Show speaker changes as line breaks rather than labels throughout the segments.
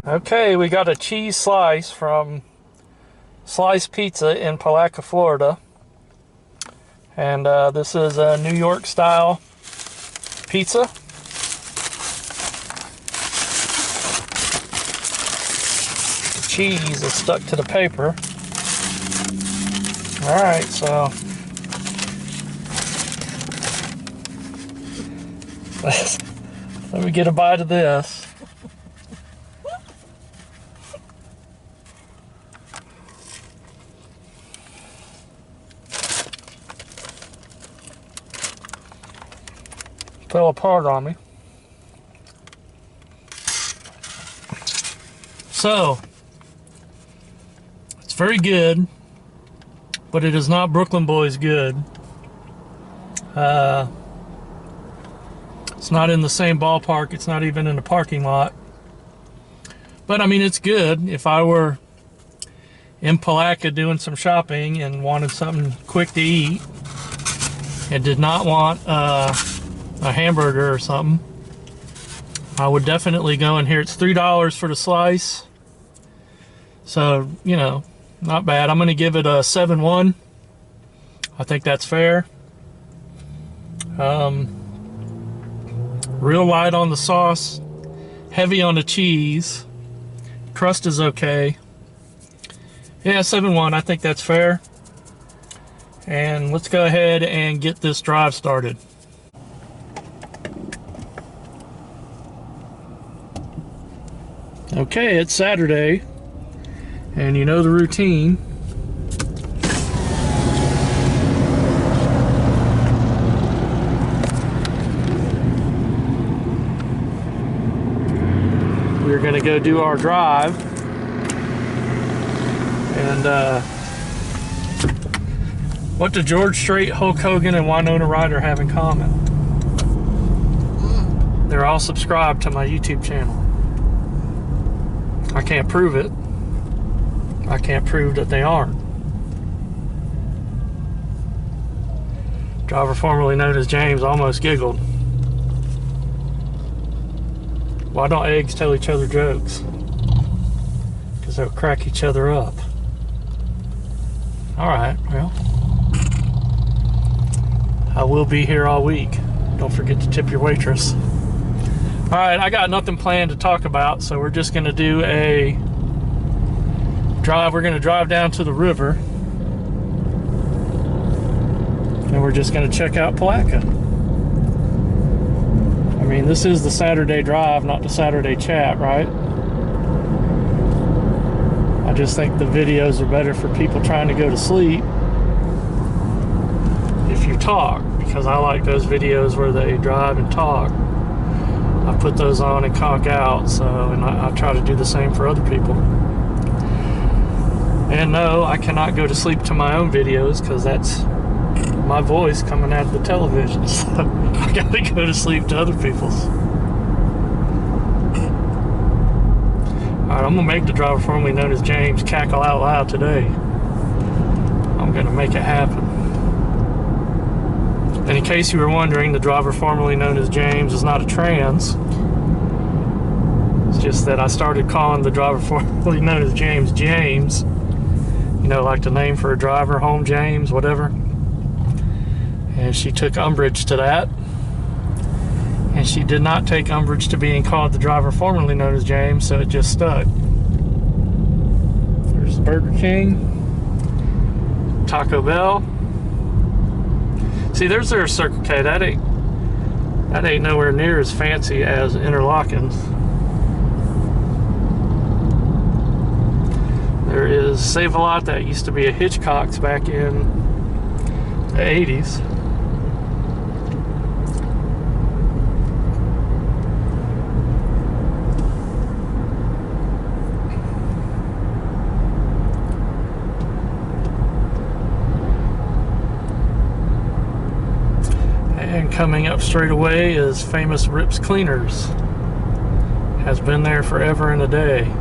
Okay, we got a cheese slice from Slice Pizza in Palatka, Florida. And this is a New York style pizza. The cheese is stuck to the paper. Alright, so let me get a bite of this. Fell apart on me. So, it's very good, but it is not Brooklyn Boys good. It's not in the same ballpark. It's not even in the parking lot. But I mean, it's good. If I were in Palatka doing some shopping and wanted something quick to eat and did not want a hamburger or something, I would definitely go in here. It's $3 for the slice, so you know, not bad. I'm gonna give it a 7-1. I think that's fair. Real light on the sauce, heavy on the cheese, crust is okay. Yeah, 7-1, I think that's fair. And let's go ahead and get this drive started. Okay, it's Saturday, and you know the routine. We're gonna go do our drive, and what do George Strait, Hulk Hogan, and Winona Ryder have in common? They're all subscribed to my YouTube channel. I can't prove it. I can't prove that they aren't. Driver formerly known as James almost giggled. Why don't eggs tell each other jokes? Because they'll crack each other up. Alright, well, I will be here all week. Don't forget to tip your waitress. Alright, I got nothing planned to talk about, so we're just going to do a drive. We're going to drive down to the river, and we're just going to check out Palatka. I mean, this is the Saturday drive, not the Saturday chat, right? I just think the videos are better for people trying to go to sleep if you talk, because I like those videos where they drive and talk. I put those on and conk out, so, and I try to do the same for other people. And no, I cannot go to sleep to my own videos, because that's my voice coming out of the television, so I gotta go to sleep to other people's. Alright, I'm gonna make the driver formerly known as James cackle out loud today. I'm gonna make it happen. And in case you were wondering, the driver formerly known as James is not a trans. It's just that I started calling the driver formerly known as James, James. You know, like the name for a driver, Home James, whatever. And she took umbrage to that. And she did not take umbrage to being called the driver formerly known as James, so it just stuck. There's Burger King, Taco Bell. See, there's their Circle K. That ain't nowhere near as fancy as Interlocken's. There is Save-A-Lot. That used to be a Hitchcock's back in the 80s. And coming up straight away is famous Rips Cleaners. Has been there forever and a day.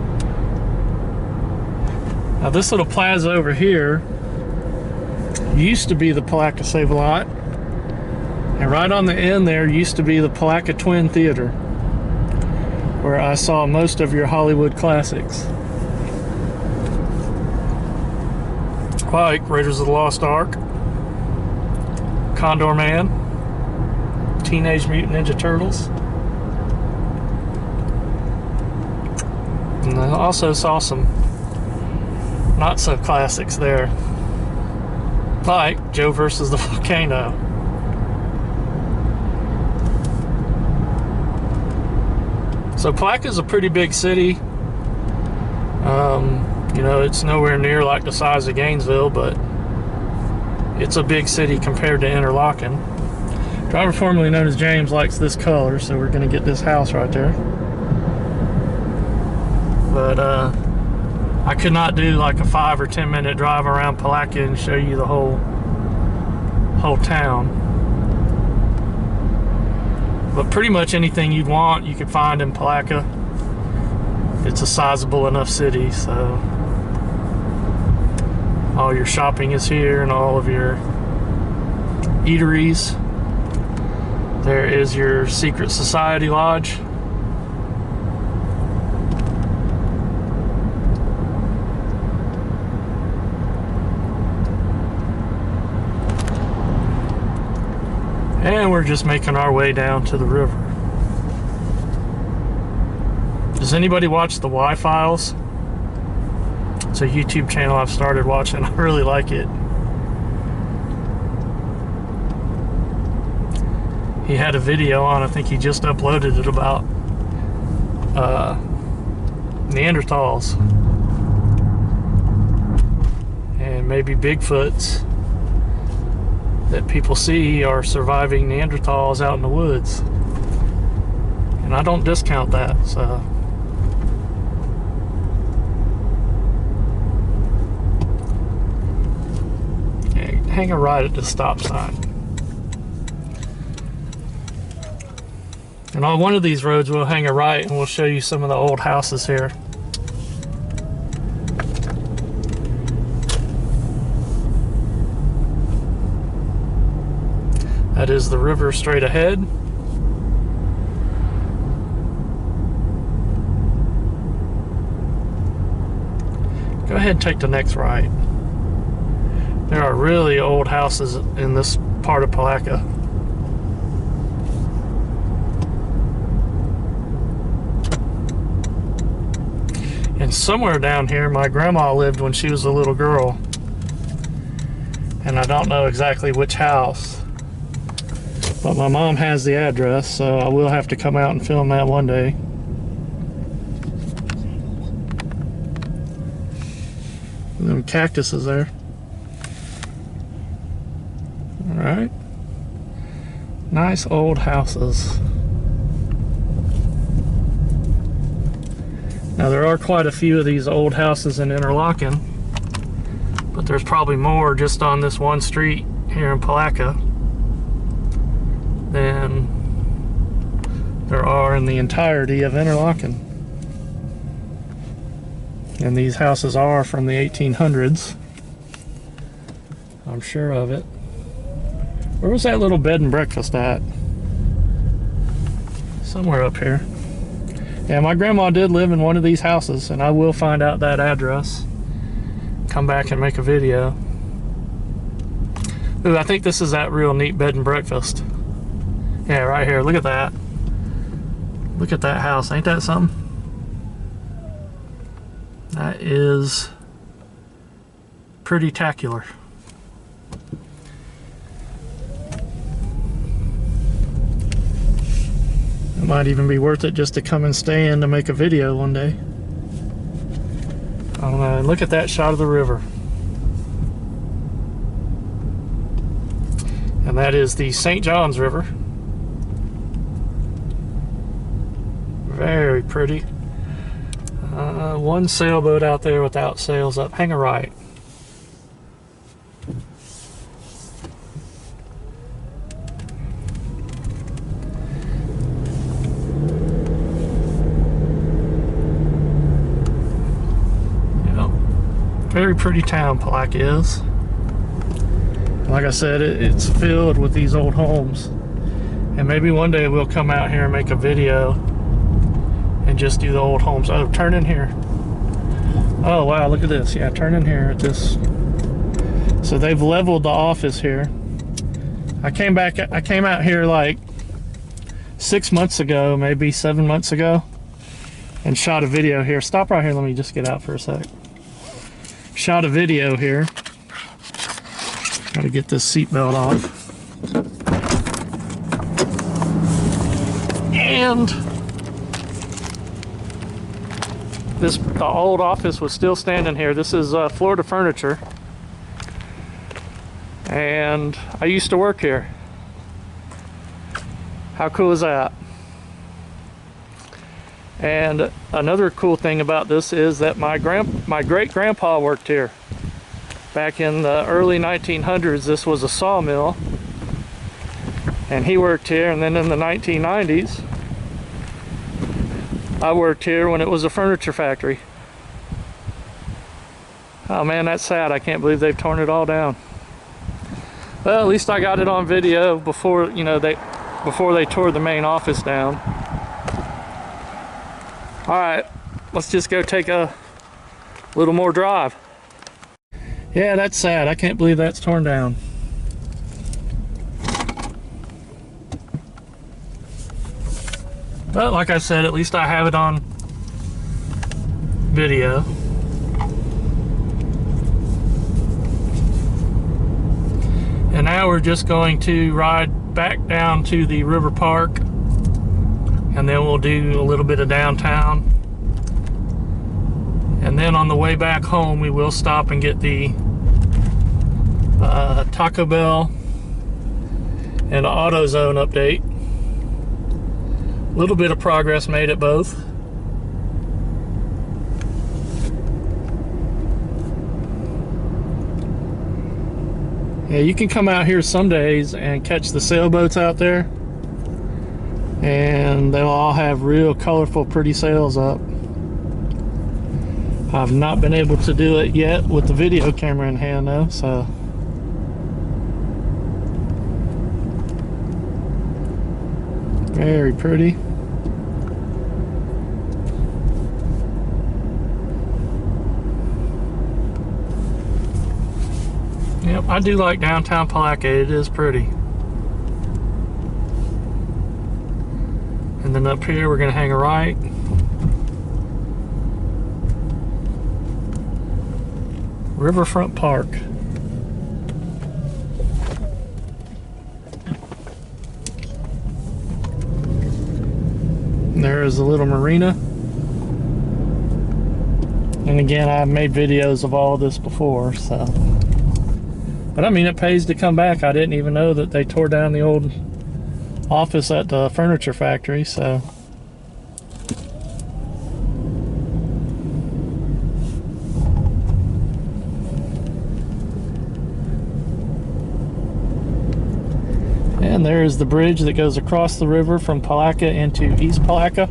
Now this little plaza over here used to be the Palatka Save-A-Lot, and right on the end there used to be the Palatka Twin Theater. where I saw most of your Hollywood classics, like Raiders of the Lost Ark, Condor Man, Teenage Mutant Ninja Turtles, and I also saw some not so classics there, like Joe versus the Volcano. So Palatka is a pretty big city. You know, it's nowhere near like the size of Gainesville, but it's a big city compared to Interlaken. Driver formerly known as James likes this color, so we're going to get this house right there. But I could not do like a 5 or 10 minute drive around Palatka and show you the whole town. But pretty much anything you'd want you could find in Palatka. It's a sizable enough city, so all your shopping is here and all of your eateries. There is your secret society lodge. And we're just making our way down to the river. Does anybody watch the Y-Files? It's a YouTube channel I've started watching. I really like it. He had a video on, I think he just uploaded it, about Neanderthals and maybe Bigfoots that people see are surviving Neanderthals out in the woods. And I don't discount that, so. Okay, hang a right at the stop sign. And on one of these roads we'll hang a right and we'll show you some of the old houses here. That is the river straight ahead. Go ahead and take the next right. There are really old houses in this part of Palatka. And somewhere down here, my grandma lived when she was a little girl. And I don't know exactly which house. But my mom has the address, so I will have to come out and film that one day. And them cactuses there. Alright. Nice old houses. Now there are quite a few of these old houses in Interlaken, but there's probably more just on this one street here in Palatka than there are in the entirety of Interlaken. And these houses are from the 1800s. I'm sure of it. Where was that little bed and breakfast at? Somewhere up here. Yeah, my grandma did live in one of these houses, and I will find out that address. Come back and make a video. Ooh, I think this is that real neat bed and breakfast. Yeah, right here. Look at that. Look at that house. Ain't that something? That is pretty tacular. It might even be worth it just to come and stay in to make a video one day. I don't know. Look at that shot of the river. And that is the St. Johns River. Very pretty. One sailboat out there without sails up. Hang a right. Very pretty town Palatka is. Like I said, it's filled with these old homes. And maybe one day we'll come out here and make a video and just do the old homes. Oh, turn in here. Oh wow, look at this. Yeah, turn in here at this. So they've leveled the office here. I came out here like 6 months ago, maybe 7 months ago, and shot a video here. Stop right here, let me just get out for a sec. Shot a video here. Gotta get this seatbelt off. And the old office was still standing here. This is Florida Furniture. And I used to work here. How cool is that? And another cool thing about this is that my great-grandpa worked here. Back in the early 1900s, this was a sawmill. And he worked here, and then in the 1990s, I worked here when it was a furniture factory. Oh man, that's sad. I can't believe they've torn it all down. Well, at least I got it on video before, you know, before they tore the main office down. All right, let's just go take a little more drive. Yeah, that's sad. I can't believe that's torn down. But like I said, at least I have it on video. And now we're just going to ride back down to the river park, and then we'll do a little bit of downtown. And then on the way back home, we will stop and get the Taco Bell and AutoZone update. A little bit of progress made at both. Yeah, you can come out here some days and catch the sailboats out there, and they'll all have real colorful, pretty sails up. I've not been able to do it yet with the video camera in hand though, so. Very pretty. Yep, I do like downtown Palatka. It is pretty. And then up here we're going to hang a right. Riverfront Park. There is a little marina. And again, I've made videos of all of this before, so. But I mean, it pays to come back. I didn't even know that they tore down the old office at the furniture factory, so. And there is the bridge that goes across the river from Palatka into East Palatka.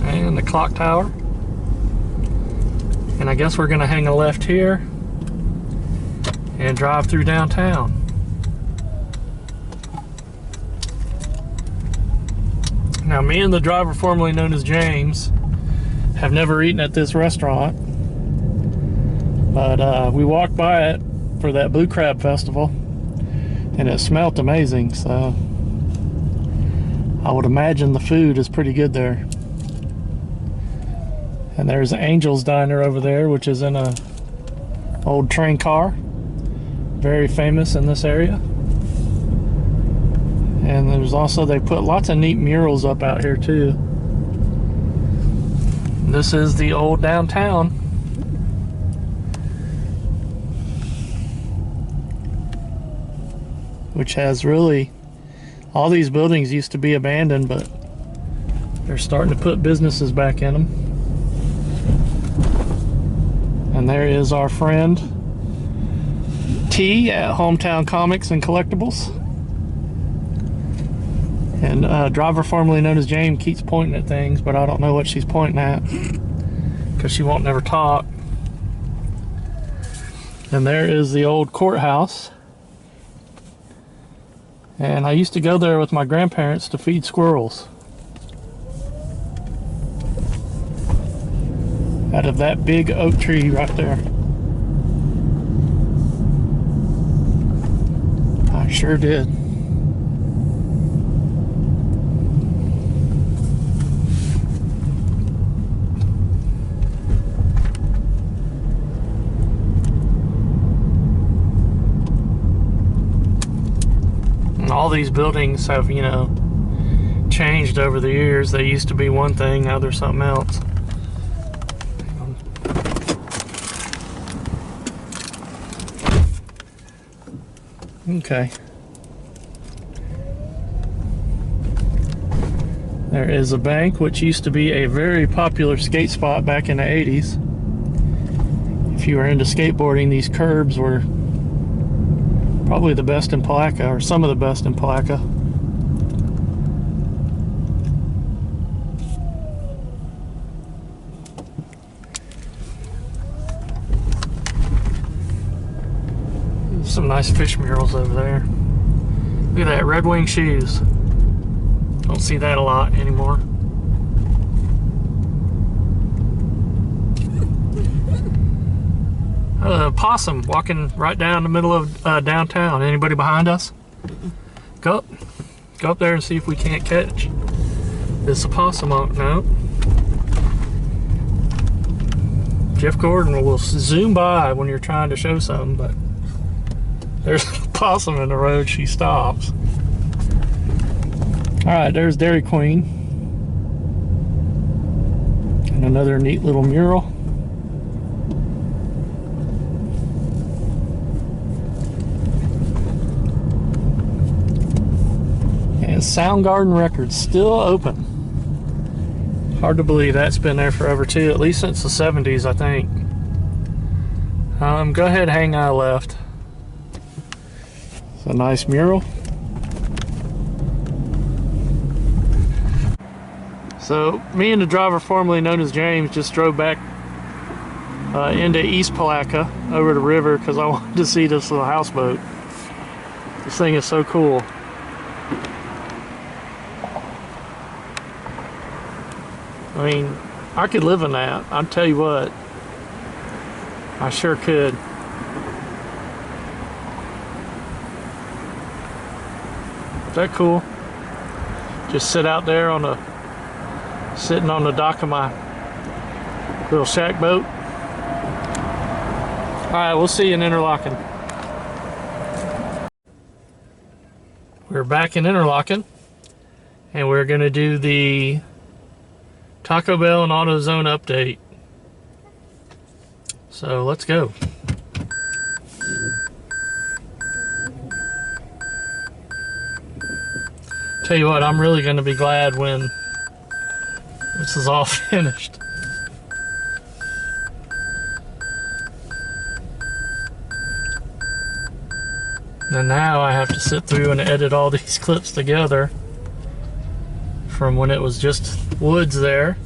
And the clock tower. And I guess we're going to hang a left here and drive through downtown. Now, me and the driver formerly known as James have never eaten at this restaurant, but we walked by it for that Blue Crab Festival, and it smelled amazing, so I would imagine the food is pretty good there. And there's Angel's Diner over there, which is in a old train car. Very famous in this area. And there's also, they put lots of neat murals up out here too. This is the old downtown. Which has really, all these buildings used to be abandoned, but they're starting to put businesses back in them. And there is our friend T at Hometown Comics and Collectibles. And driver formerly known as James keeps pointing at things, but I don't know what she's pointing at because she won't never talk. And there is the old courthouse. And I used to go there with my grandparents to feed squirrels. Out of that big oak tree right there. I sure did. And all these buildings have, you know, changed over the years. They used to be one thing, now they're something else. Okay. There is a bank, which used to be a very popular skate spot back in the 80s. If you were into skateboarding, these curbs were probably the best in Palatka, or some of the best in Palatka. Some nice fish murals over there. Look at that, Red Wing shoes. Don't see that a lot anymore. Possum walking right down the middle of downtown. Anybody behind us? Go up there and see if we can't catch this opossum. No. Jeff Gordon will zoom by when you're trying to show something, but there's a possum in the road. She stops. All right, there's Dairy Queen. And another neat little mural. And Soundgarden Records still open. Hard to believe that's been there forever too, at least since the 70s, I think. Go ahead, hang eye left. It's a nice mural. So me and the driver formerly known as James just drove back into East Palatka over the river because I wanted to see this little houseboat. This thing is so cool. I mean, I could live in that. I'll tell you what, I sure could. Is that cool? Just sit out there on the sitting on the dock of my little shack boat. All right, we'll see you in Interlaken. We're back in Interlaken, and we're gonna do the Taco Bell and AutoZone update. So let's go. Tell you what, I'm really gonna be glad when this is all finished. And now I have to sit through and edit all these clips together from when it was just woods there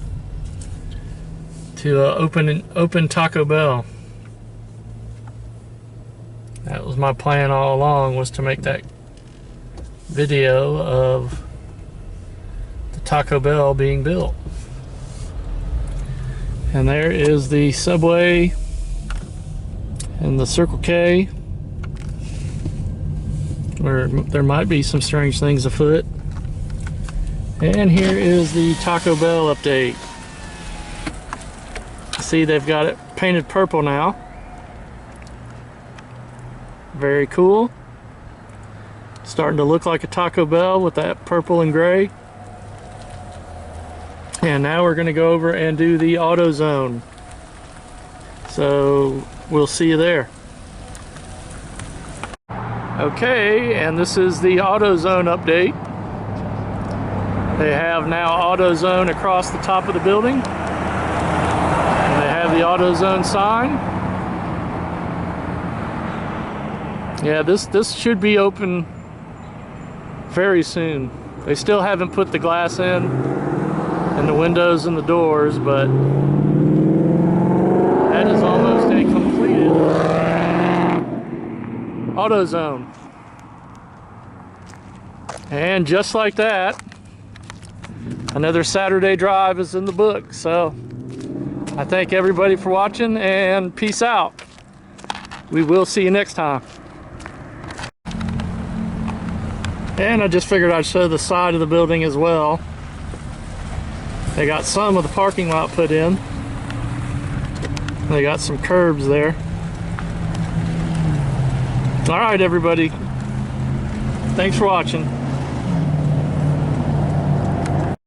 to open Taco Bell. That was my plan all along, was to make that video of the Taco Bell being built. And there is the Subway and the Circle K, where there might be some strange things afoot. And here is the Taco Bell update. See, they've got it painted purple now. Very cool. Starting to look like a Taco Bell with that purple and gray. And now we're going to go over and do the AutoZone. So we'll see you there. Okay, and this is the AutoZone update. They have now AutoZone across the top of the building. And they have the AutoZone sign. Yeah, this should be open very soon. They still haven't put the glass in and the windows and the doors, but that is almost a completed AutoZone. And just like that, another Saturday drive is in the book. So I thank everybody for watching, and peace out. We will see you next time. And I just figured I'd show the side of the building as well. They got some of the parking lot put in. They got some curbs there. All right, everybody. Thanks for watching.